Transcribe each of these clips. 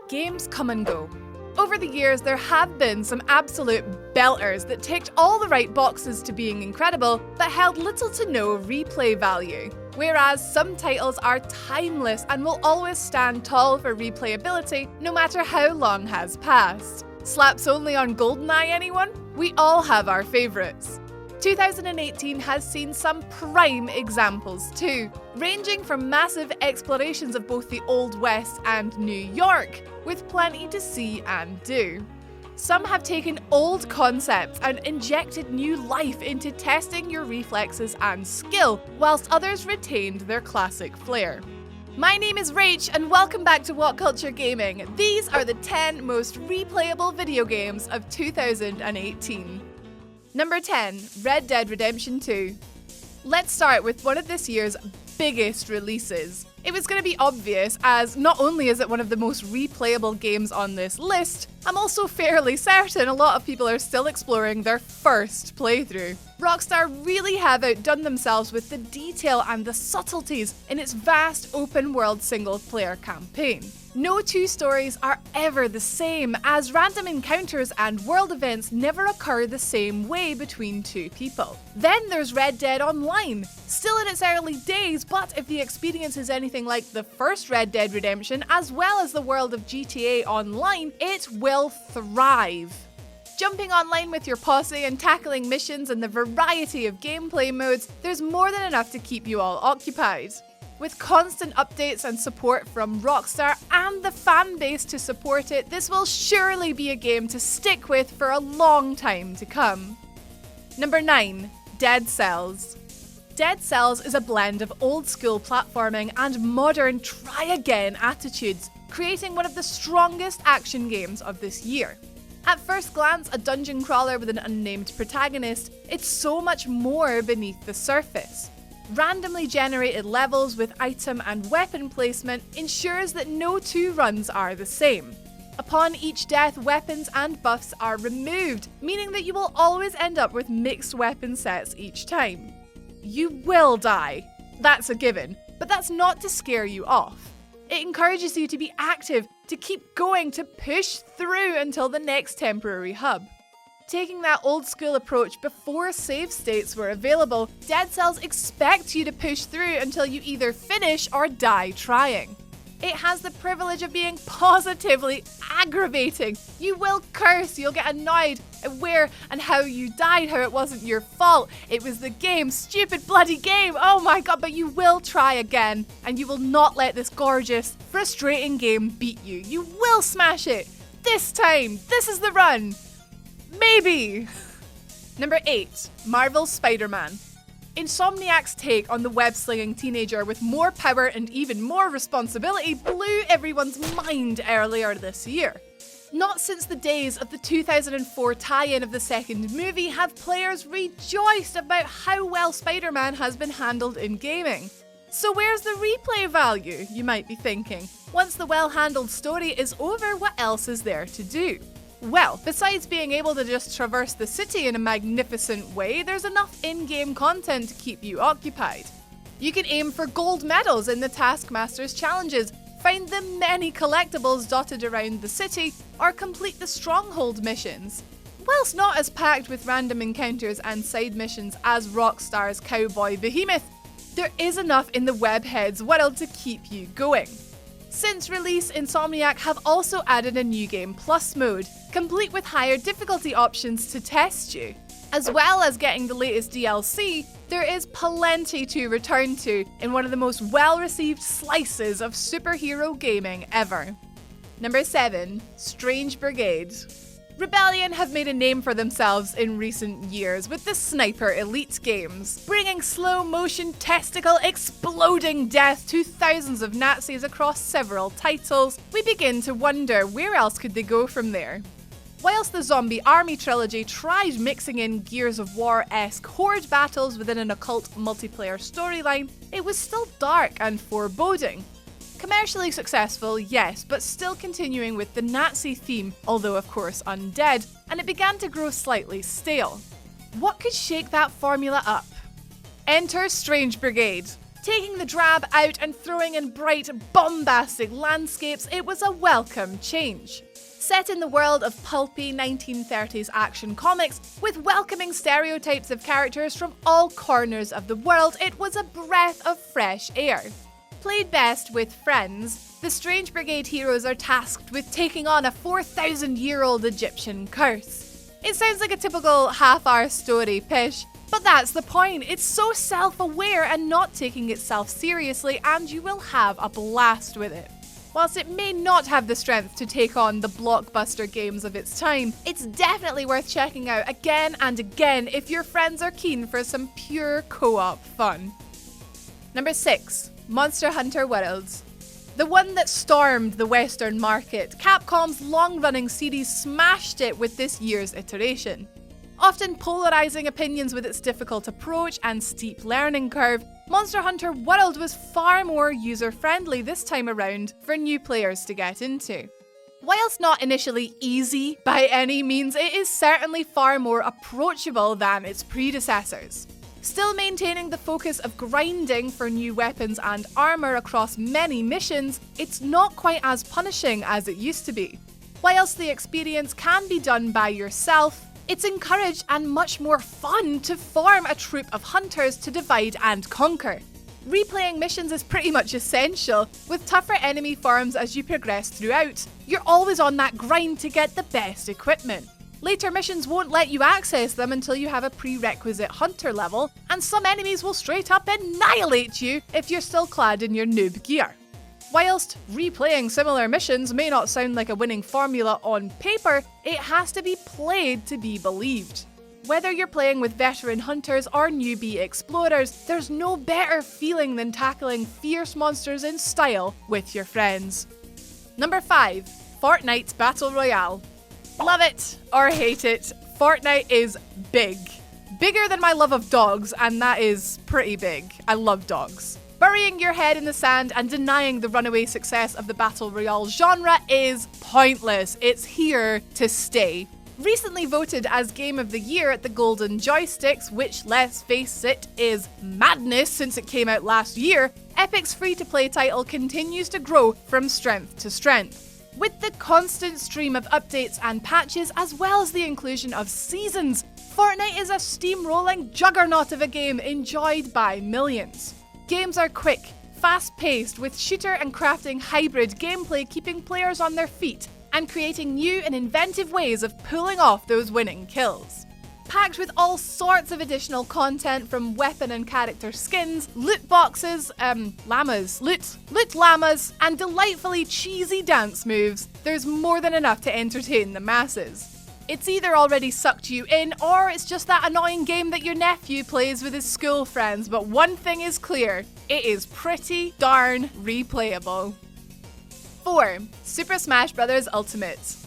Games come and go. Over the years, there have been some absolute belters that ticked all the right boxes to being incredible, but held little to no replay value. Whereas some titles are timeless and will always stand tall for replayability, no matter how long has passed. Slaps only on GoldenEye, anyone? We all have our favourites. 2018 has seen some prime examples too, ranging from massive explorations of both the Old West and New York, with plenty to see and do. Some have taken old concepts and injected new life into testing your reflexes and skill, whilst others retained their classic flair. My name is Rach and welcome back to WhatCulture Gaming. These are the 10 most replayable video games of 2018. Number 10, Red Dead Redemption 2. Let's start with one of this year's biggest releases. It was going to be obvious, as not only is it one of the most replayable games on this list, I'm also fairly certain a lot of people are still exploring their first playthrough. Rockstar really have outdone themselves with the detail and the subtleties in its vast open-world single-player campaign. No two stories are ever the same, as random encounters and world events never occur the same way between two people. Then there's Red Dead Online, still in its early days, but if the experience is anything like the first Red Dead Redemption, as well as the world of GTA Online, it will thrive. Jumping online with your posse and tackling missions and the variety of gameplay modes, there's more than enough to keep you all occupied. With constant updates and support from Rockstar and the fan base to support it, this will surely be a game to stick with for a long time to come. Number 9, Dead Cells. Dead Cells is a blend of old-school platforming and modern try-again attitudes, creating one of the strongest action games of this year. At first glance, a dungeon crawler with an unnamed protagonist, it's so much more beneath the surface. Randomly generated levels with item and weapon placement ensures that no two runs are the same. Upon each death, weapons and buffs are removed, meaning that you will always end up with mixed weapon sets each time. You will die, that's a given, but that's not to scare you off. It encourages you to be active, to keep going, to push through until the next temporary hub. Taking that old school approach before save states were available, Dead Cells expect you to push through until you either finish or die trying. It has the privilege of being positively aggravating. You will curse, you'll get annoyed at where and how you died, how it wasn't your fault. It was the game, stupid bloody game, oh my god, but you will try again. And you will not let this gorgeous, frustrating game beat you. You will smash it. This time, this is the run. Maybe! Number 8, Marvel's Spider-Man. Insomniac's take on the web-slinging teenager with more power and even more responsibility blew everyone's mind earlier this year. Not since the days of the 2004 tie-in of the second movie have players rejoiced about how well Spider-Man has been handled in gaming. So where's the replay value, you might be thinking? Once the well-handled story is over, what else is there to do? Well, besides being able to just traverse the city in a magnificent way, there's enough in-game content to keep you occupied. You can aim for gold medals in the Taskmaster's challenges, find the many collectibles dotted around the city, or complete the Stronghold missions. Whilst not as packed with random encounters and side missions as Rockstar's Cowboy Behemoth, there is enough in the webhead's world to keep you going. Since release, Insomniac have also added a New Game Plus mode, complete with higher difficulty options to test you. As well as getting the latest DLC, there is plenty to return to in one of the most well-received slices of superhero gaming ever. Number 7, Strange Brigade. Rebellion have made a name for themselves in recent years with the Sniper Elite games, bringing slow-motion, testicle, exploding death to thousands of Nazis across several titles. We begin to wonder where else could they go from there. Whilst the Zombie Army trilogy tried mixing in Gears of War-esque horde battles within an occult multiplayer storyline, it was still dark and foreboding. Commercially successful, yes, but still continuing with the Nazi theme, although of course undead, and it began to grow slightly stale. What could shake that formula up? Enter Strange Brigade. Taking the drab out and throwing in bright, bombastic landscapes, it was a welcome change. Set in the world of pulpy 1930s action comics, with welcoming stereotypes of characters from all corners of the world, it was a breath of fresh air. Played best with friends, the Strange Brigade heroes are tasked with taking on a 4,000-year-old Egyptian curse. It sounds like a typical half-hour story pish, but that's the point. It's so self-aware and not taking itself seriously, and you will have a blast with it. Whilst it may not have the strength to take on the blockbuster games of its time, it's definitely worth checking out again and again if your friends are keen for some pure co-op fun. Number 6. Monster Hunter Worlds. The one that stormed the Western market, Capcom's long-running series smashed it with this year's iteration. Often polarizing opinions with its difficult approach and steep learning curve, Monster Hunter World was far more user-friendly this time around for new players to get into. Whilst not initially easy by any means, it is certainly far more approachable than its predecessors. Still maintaining the focus of grinding for new weapons and armour across many missions, it's not quite as punishing as it used to be. Whilst the experience can be done by yourself, it's encouraged and much more fun to form a troop of hunters to divide and conquer. Replaying missions is pretty much essential, with tougher enemy forms as you progress throughout. You're always on that grind to get the best equipment. Later missions won't let you access them until you have a prerequisite hunter level, and some enemies will straight up annihilate you if you're still clad in your noob gear. Whilst replaying similar missions may not sound like a winning formula on paper, it has to be played to be believed. Whether you're playing with veteran hunters or newbie explorers, there's no better feeling than tackling fierce monsters in style with your friends. Number 5. FORTNITE Battle Royale. Love it or hate it, FORTNITE is big. Bigger than my love of dogs, and that is pretty big. I love dogs. Burying your head in the sand and denying the runaway success of the Battle Royale genre is pointless. It's here to stay. Recently voted as Game of the Year at the Golden Joysticks, which, let's face it, is madness since it came out last year, Epic's free-to-play title continues to grow from strength to strength. With the constant stream of updates and patches, as well as the inclusion of seasons, FORTNITE is a steamrolling juggernaut of a game enjoyed by millions. Games are quick, fast-paced, with shooter and crafting hybrid gameplay keeping players on their feet and creating new and inventive ways of pulling off those winning kills. Packed with all sorts of additional content from weapon and character skins, loot boxes, loot llamas, and delightfully cheesy dance moves, there's more than enough to entertain the masses. It's either already sucked you in, or it's just that annoying game that your nephew plays with his school friends, but one thing is clear, it is pretty darn replayable. 4. Super Smash Bros. Ultimate.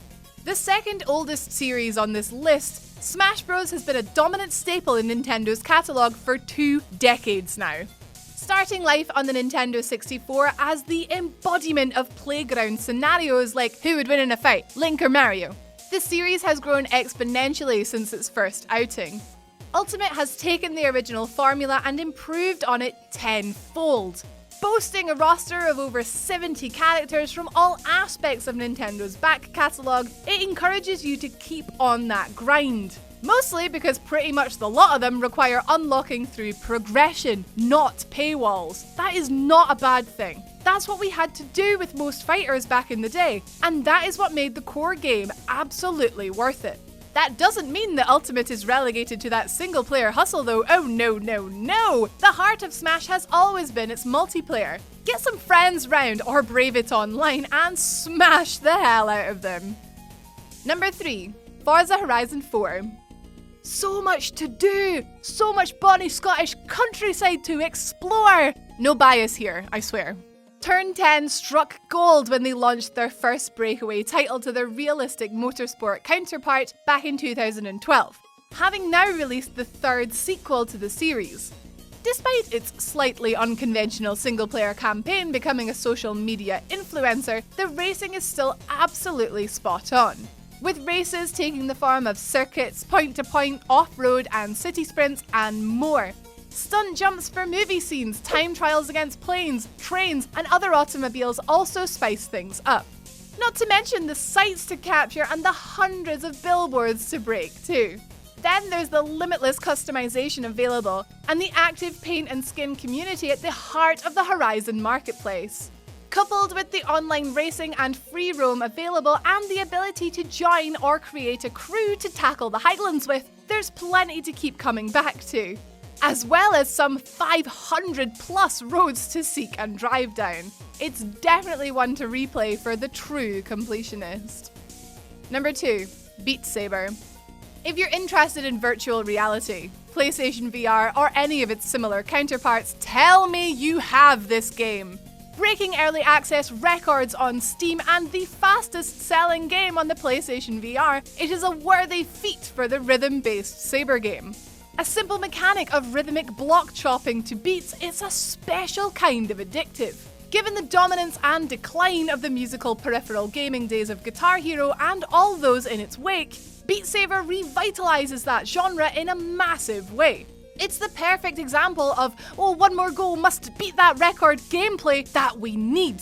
The second oldest series on this list, Smash Bros. Has been a dominant staple in Nintendo's catalogue for 2 decades now. Starting life on the Nintendo 64 as the embodiment of playground scenarios like who would win in a fight, Link or Mario. The series has grown exponentially since its first outing. Ultimate has taken the original formula and improved on it tenfold. Boasting a roster of over 70 characters from all aspects of Nintendo's back catalogue, it encourages you to keep on that grind. Mostly because pretty much the lot of them require unlocking through progression, not paywalls. That is not a bad thing. That's what we had to do with most fighters back in the day, and that is what made the core game absolutely worth it. That doesn't mean that Ultimate is relegated to that single-player hustle though. Oh no, no, no! The heart of Smash has always been its multiplayer. Get some friends round or brave it online and smash the hell out of them. Number 3. Forza Horizon 4. So much to do! So much bonny Scottish countryside to explore! No bias here, I swear. Turn 10 struck gold when they launched their first breakaway title to their realistic motorsport counterpart back in 2012, having now released the 3rd sequel to the series. Despite its slightly unconventional single-player campaign becoming a social media influencer, the racing is still absolutely spot on, with races taking the form of circuits, point-to-point, off-road and city sprints and more. Stunt jumps for movie scenes, time trials against planes, trains, and other automobiles also spice things up. Not to mention the sights to capture and the hundreds of billboards to break too. Then there's the limitless customization available, and the active paint and skin community at the heart of the Horizon marketplace. Coupled with the online racing and free roam available and the ability to join or create a crew to tackle the Highlands with, there's plenty to keep coming back to. As well as some 500 plus roads to seek and drive down. It's definitely one to replay for the true completionist. Number 2, Beat Saber. If you're interested in virtual reality, PlayStation VR, or any of its similar counterparts, tell me you have this game. Breaking early access records on Steam and the fastest selling game on the PlayStation VR, it is a worthy feat for the rhythm-based Saber game. A simple mechanic of rhythmic block chopping to beats, it's a special kind of addictive. Given the dominance and decline of the musical peripheral gaming days of Guitar Hero and all those in its wake, Beat Saber revitalizes that genre in a massive way. It's the perfect example of, one more goal must beat that record gameplay that we need.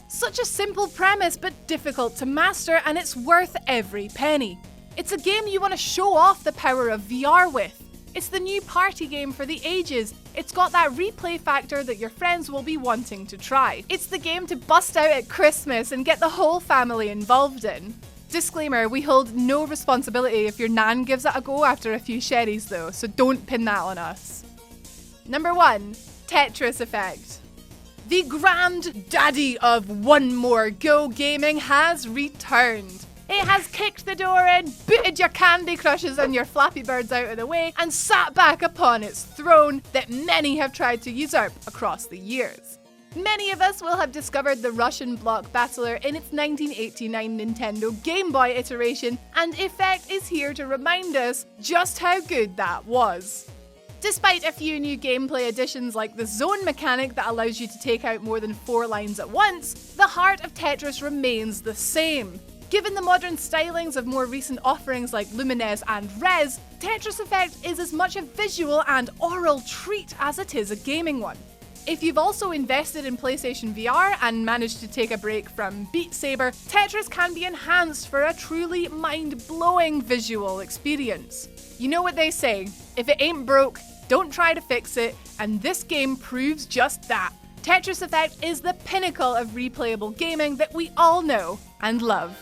Such a simple premise but difficult to master, and it's worth every penny. It's a game you want to show off the power of VR with. It's the new party game for the ages. It's got that replay factor that your friends will be wanting to try. It's the game to bust out at Christmas and get the whole family involved in. Disclaimer, we hold no responsibility if your nan gives it a go after a few sherries though, so don't pin that on us. Number 1, Tetris Effect. The granddaddy of one more go gaming has returned. It has kicked the door in, booted your Candy Crushes and your Flappy Birds out of the way, and sat back upon its throne that many have tried to usurp across the years. Many of us will have discovered the Russian block battler in its 1989 Nintendo Game Boy iteration, and Effect is here to remind us just how good that was. Despite a few new gameplay additions like the zone mechanic that allows you to take out more than 4 lines at once, the heart of Tetris remains the same. Given the modern stylings of more recent offerings like Lumines and Res, Tetris Effect is as much a visual and oral treat as it is a gaming one. If you've also invested in PlayStation VR and managed to take a break from Beat Saber, Tetris can be enhanced for a truly mind-blowing visual experience. You know what they say, if it ain't broke, don't try to fix it, and this game proves just that. Tetris Effect is the pinnacle of replayable gaming that we all know and love.